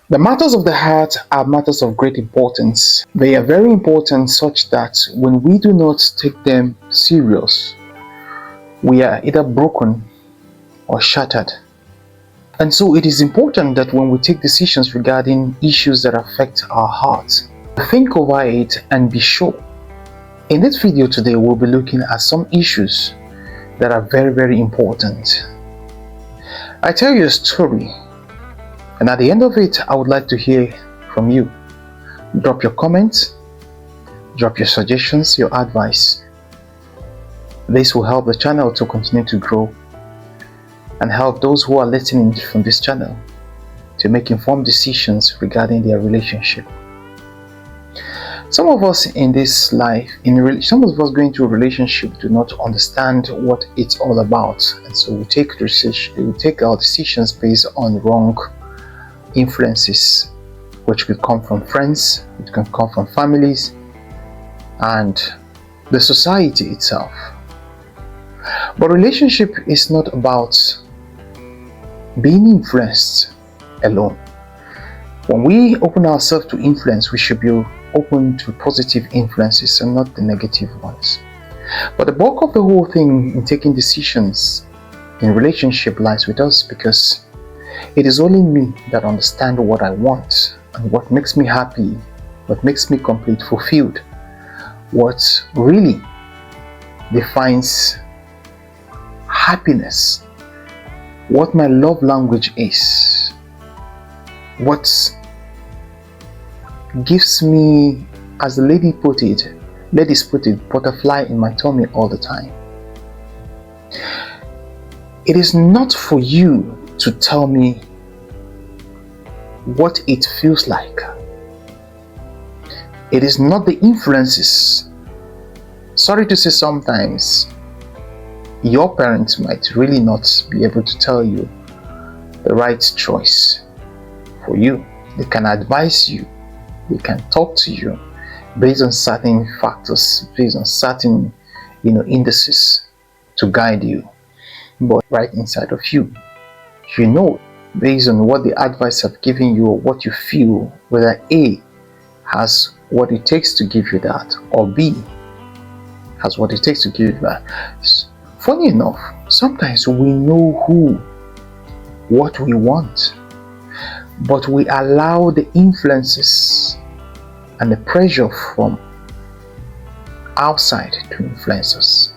The matters of the heart are matters of great importance. They are very important such that when we do not take them serious, we are either broken or shattered. And so it is important that when we take decisions regarding issues that affect our hearts, think over it and be sure. In this video today, we'll be looking at some issues that are very, very important. I tell you a story, and at the end of it, I would like to hear from you. Drop your comments, drop your suggestions, your advice. This will help the channel to continue to grow and help those who are listening from this channel to make informed decisions regarding their relationship. Some of us in this life, some of us going through a relationship do not understand what it's all about, and so we take our decisions based on wrong influences, which could come from friends, it can come from families, and the society itself. But relationship is not about being influenced alone. When we open ourselves to influence, we should be open to positive influences and not the negative ones. But the bulk of the whole thing in taking decisions in relationship lies with us, because it is only me that understand what I want and what makes me happy, what makes me complete, fulfilled, what really defines happiness, what my love language is, what gives me, as the ladies put it, butterfly in my tummy all the time. It is not for you to tell me what it feels like. It is not the influences. Sorry to say, sometimes your parents might really not be able to tell you the right choice for you. They can advise you, they can talk to you based on certain factors, based on certain indices to guide you. But right inside of you, you know, based on what the advice have given you or what you feel, whether A has what it takes to give you that, or B has what it takes to give you that. Funny enough, sometimes we know what we want, but we allow the influences and the pressure from outside to influence us.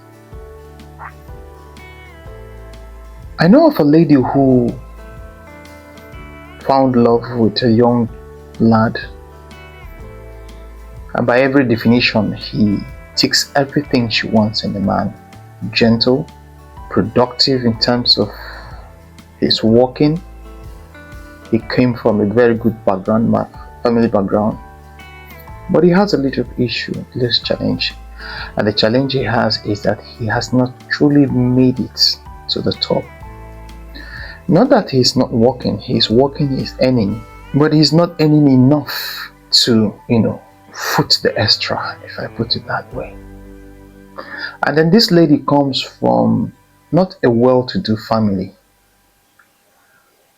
I know of a lady who found love with a young lad, and by every definition, he ticks everything she wants in a man. Gentle, productive in terms of his working. He came from a very good background, family background, but he has a little issue, a little challenge, and the challenge he has is that he has not truly made it to the top. Not that he's not working, he's working, he's earning, but he's not earning enough to, foot the extra, if I put it that way. And then this lady comes from not a well-to-do family,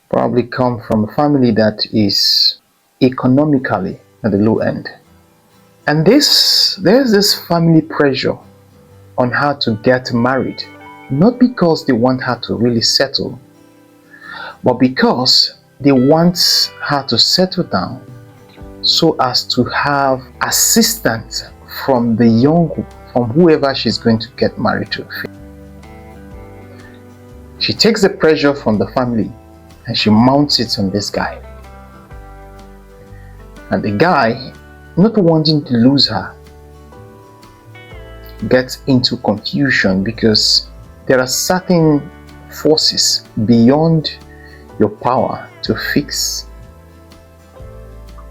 probably come from a family that is economically at the low end. And there's this family pressure on her to get married, not because they want her to really settle, but because they want her to settle down so as to have assistance from whoever she's going to get married to. She takes the pressure from the family and she mounts it on this guy. And the guy, not wanting to lose her, gets into confusion because there are certain forces beyond your power to fix.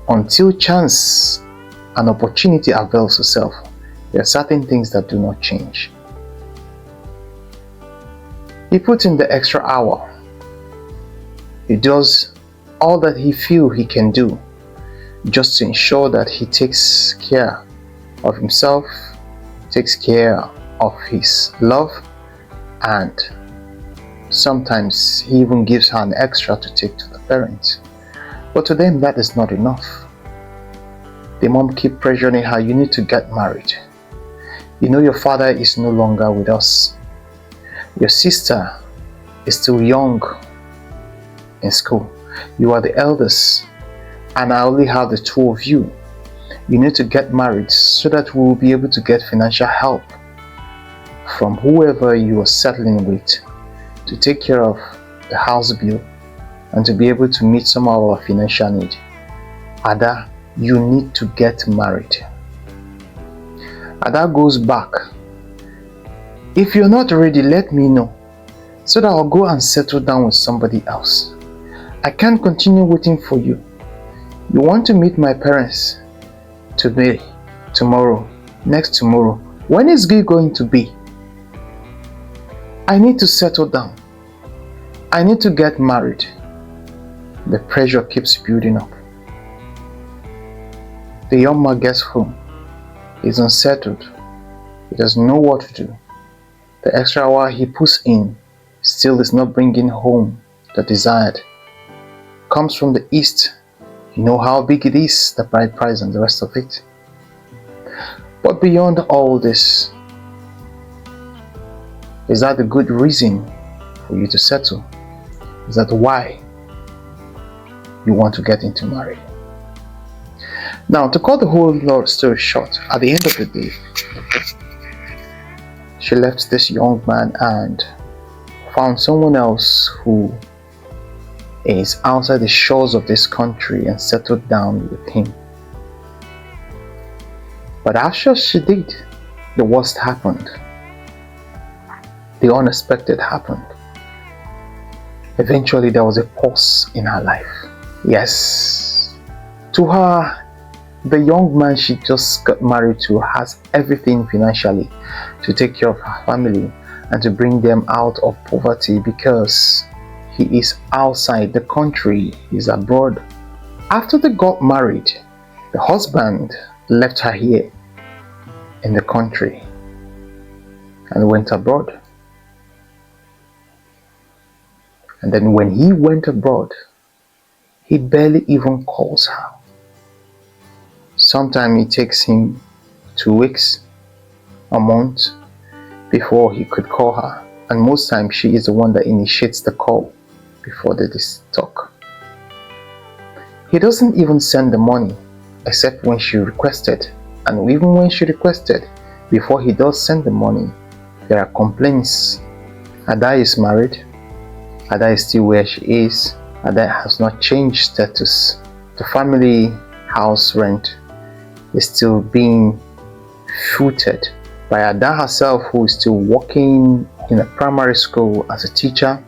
Until chance and opportunity avails itself, there are certain things that do not change. He puts in the extra hour. He does all that he feels he can do just to ensure that he takes care of himself, takes care of his love, and sometimes he even gives her an extra to take to the parents. But to them, that is not enough. The mom keep pressuring her, you need to get married. You know your father is no longer with us. Your sister is still young in school. You are the eldest, and I only have the two of you. You need to get married so that we will be able to get financial help from whoever you are settling with to take care of the house bill and to be able to meet some of our financial need. Ada, you need to get married. Ada goes back. If you're not ready, let me know so that I'll go and settle down with somebody else. I can't continue waiting for you. You want to meet my parents today, tomorrow, next tomorrow. When is it going to be? I need to settle down. I need to get married. The pressure keeps building up. The young man gets home. He's unsettled. He doesn't know what to do. The extra hour he puts in still is not bringing home the desired. Comes from the east. You know how big it is, the bride price and the rest of it. But beyond all this, is that a good reason for you to settle? Is that why you want to get into marriage? Now, to cut the whole story short, at the end of the day, she left this young man and found someone else who is outside the shores of this country and settled down with him. But after she did, the worst happened. The unexpected happened. Eventually, there was a pause in her life. Yes, to her, the young man she just got married to has everything financially to take care of her family and to bring them out of poverty because he is outside the country, he's abroad. After they got married, the husband left her here in the country and went abroad. And then when he went abroad, he barely even calls her. Sometimes it takes him 2 weeks, a month before he could call her. And most times she is the one that initiates the call before they talk. He doesn't even send the money except when she requested. And even when she requested, before he does send the money, there are complaints. Ada is married. Ada is still where she is. Ada has not changed status. The family house rent is still being footed by Ada herself, who is still working in a primary school as a teacher,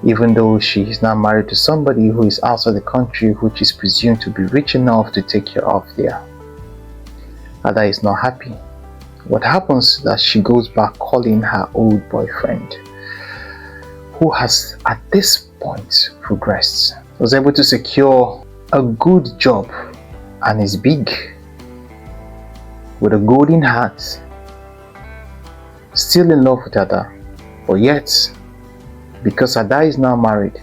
even though she is now married to somebody who is outside the country, which is presumed to be rich enough to take care of there. Ada is not happy. What happens is that she goes back calling her old boyfriend, who has at this point progressed, was able to secure a good job and is big, with a golden heart, still in love with Ada, but yet, because Ada is now married,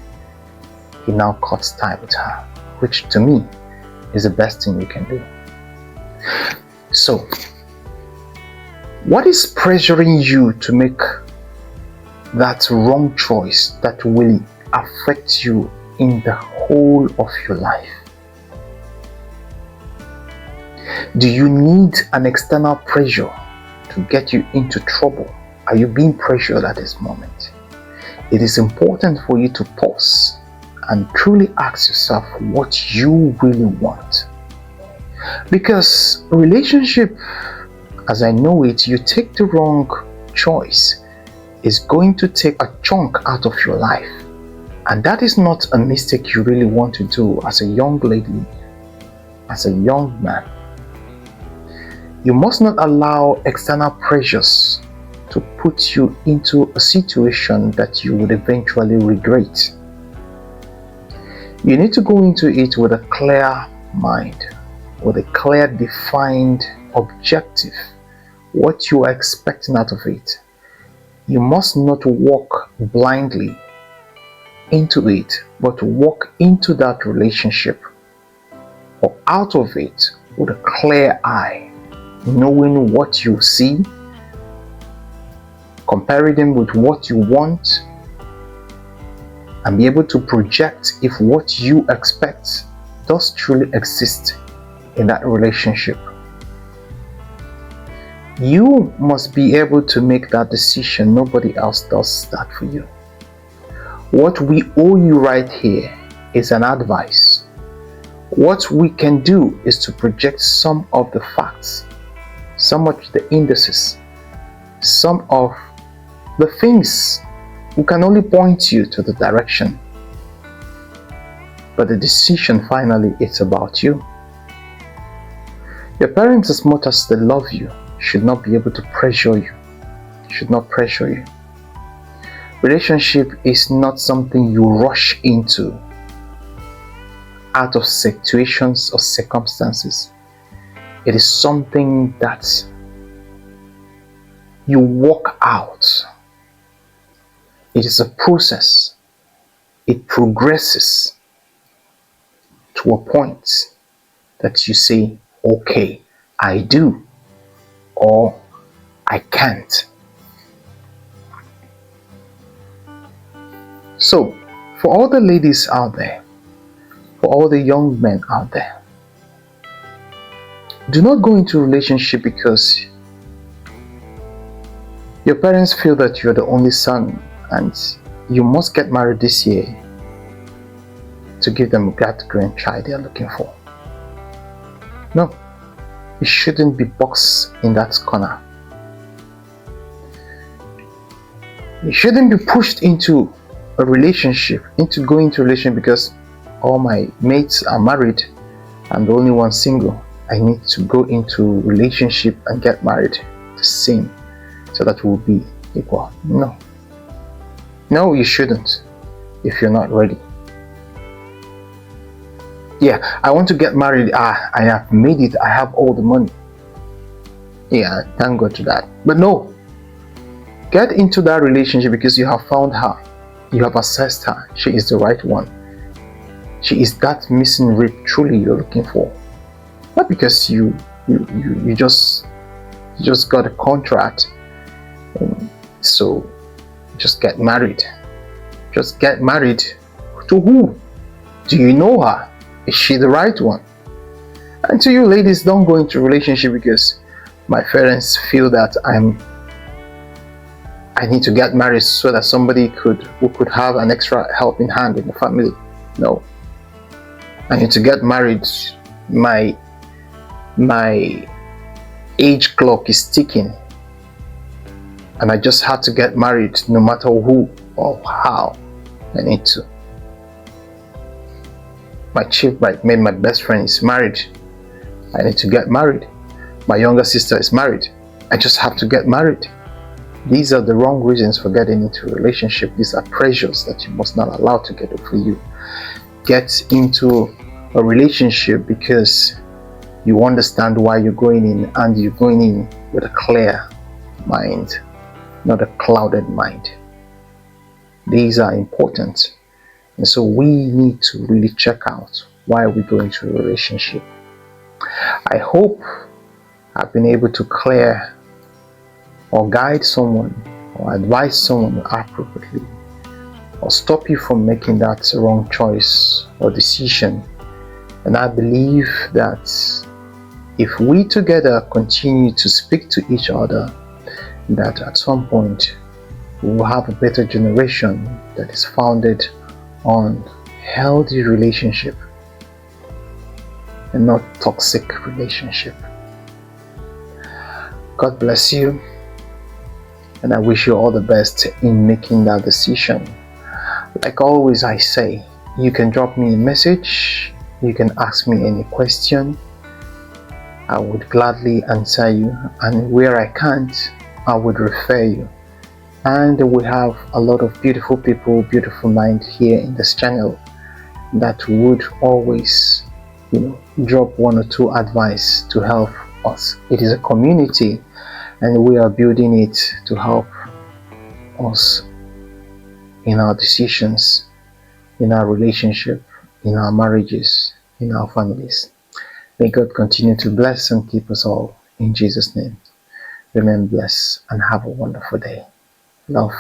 he now cuts tie with her, which to me is the best thing you can do. So, what is pressuring you to make that wrong choice that will affect you in the whole of your life? Do you need an external pressure to get you into trouble? Are you being pressured at this moment? It is important for you to pause and truly ask yourself what you really want. Because relationship, as I know it, you take the wrong choice, is going to take a chunk out of your life. And that is not a mistake you really want to do as a young lady, as a young man. You must not allow external pressures to put you into a situation that you would eventually regret. You need to go into it with a clear mind, with a clear, defined objective, what you are expecting out of it. You must not walk blindly into it, but to walk into that relationship or out of it with a clear eye, knowing what you see, comparing them with what you want, and be able to project if what you expect does truly exist in that relationship. You must be able to make that decision. Nobody else does that for you. What we owe you right here is an advice. What we can do is to project some of the facts, some of the indices, some of the things. We can only point you to the direction. But the decision finally is about you. Your parents, as much as they love you, should not be able to pressure you, should not pressure you. Relationship is not something you rush into out of situations or circumstances. It is something that you walk out. It is a process. It progresses to a point that you say, okay, I do, or I can't. So, for all the ladies out there, for all the young men out there, do not go into a relationship because your parents feel that you're the only son and you must get married this year to give them that grandchild they're looking for. No, you shouldn't be boxed in that corner. You shouldn't be pushed into a relationship, into going into a relationship because all my mates are married, I'm the only one single. I need to go into a relationship and get married the same so that we'll be equal. No, you shouldn't if you're not ready. Yeah, I want to get married. I have made it. I have all the money. Yeah, thank God to that. But no, get into that relationship because you have found her. You have assessed her. She is the right one. She is that missing rib truly you're looking for. Not because you just got a contract. So just get married. Just get married. To who? Do you know her? Is she the right one? And to you ladies, don't go into a relationship because my parents feel that I need to get married so that somebody who could have an extra helping hand in the family. No. I need to get married. My age clock is ticking. And I just have to get married no matter who or how. I need to. My chief bridesmaid, my best friend is married. I need to get married. My younger sister is married. I just have to get married. These are the wrong reasons for getting into a relationship. These are pressures that you must not allow to get over you. Get into a relationship because you understand why you're going in, and you're going in with a clear mind, not a clouded mind. These are important. And so we need to really check out why we go into a relationship. I hope I've been able to clear or guide someone or advise someone appropriately or stop you from making that wrong choice or decision. And I believe that if we together continue to speak to each other, that at some point we will have a better generation that is founded on healthy relationship and not toxic relationship. God bless you, and I wish you all the best in making that decision. Like always I say, you can drop me a message, you can ask me any question. I would gladly answer you, and where I can't, I would refer you. And we have a lot of beautiful people, beautiful minds here in this channel that would always, drop one or two advice to help us. It is a community, and we are building it to help us in our decisions. in our relationship, in our marriages, in our families. May God continue to bless and keep us all in Jesus' name. Remain blessed and have a wonderful day. Love.